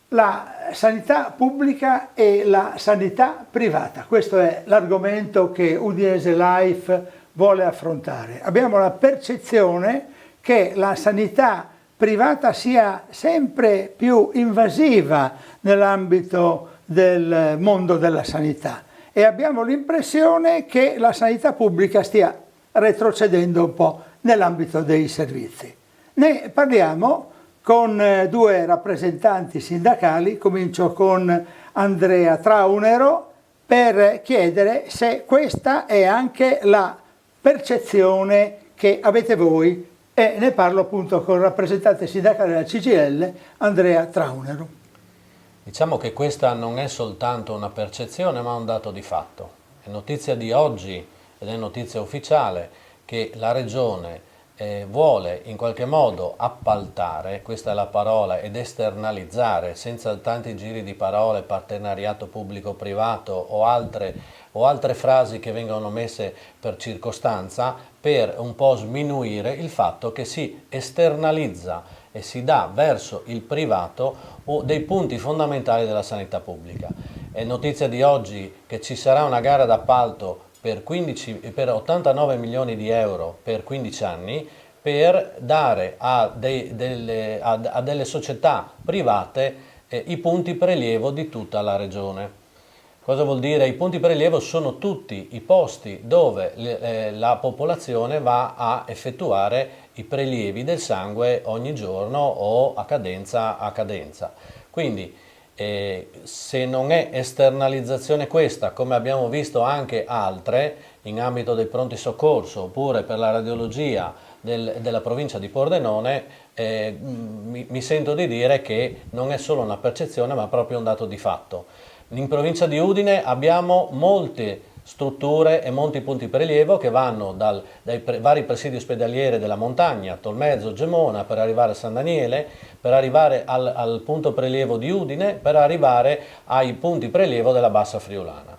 la sanità pubblica e la sanità privata. Questo è l'argomento che Udinese Life vuole affrontare. Abbiamo la percezione che la sanità privata sia sempre più invasiva nell'ambito del mondo della sanità e abbiamo l'impressione che la sanità pubblica stia retrocedendo un po' nell'ambito dei servizi. Ne parliamo con due rappresentanti sindacali, comincio con Andrea Traunero, per chiedere se questa è anche la percezione che avete voi, e ne parlo appunto con il rappresentante sindacale della CGIL, Andrea Traunero. Diciamo che questa non è soltanto una percezione ma un dato di fatto. È notizia di oggi ed è notizia ufficiale che la Regione vuole in qualche modo appaltare, questa è la parola, ed esternalizzare, senza tanti giri di parole, partenariato pubblico-privato o altre frasi che vengono messe per circostanza, per un po' sminuire il fatto che si esternalizza e si dà verso il privato dei punti fondamentali della sanità pubblica. È notizia di oggi che ci sarà una gara d'appalto per 89 milioni di euro per 15 anni per dare a delle società private i punti prelievo di tutta la regione. Cosa vuol dire? I punti prelievo sono tutti i posti dove la popolazione va a effettuare i prelievi del sangue ogni giorno o a cadenza. Quindi se non è esternalizzazione questa, come abbiamo visto anche altre in ambito dei pronti soccorso oppure per la radiologia della provincia di Pordenone, mi sento di dire che non è solo una percezione ma proprio un dato di fatto. In provincia di Udine abbiamo molte strutture e molti punti prelievo che vanno dai vari presidi ospedalieri della montagna, Tolmezzo, Gemona, per arrivare a San Daniele, per arrivare al punto prelievo di Udine, per arrivare ai punti prelievo della Bassa Friulana.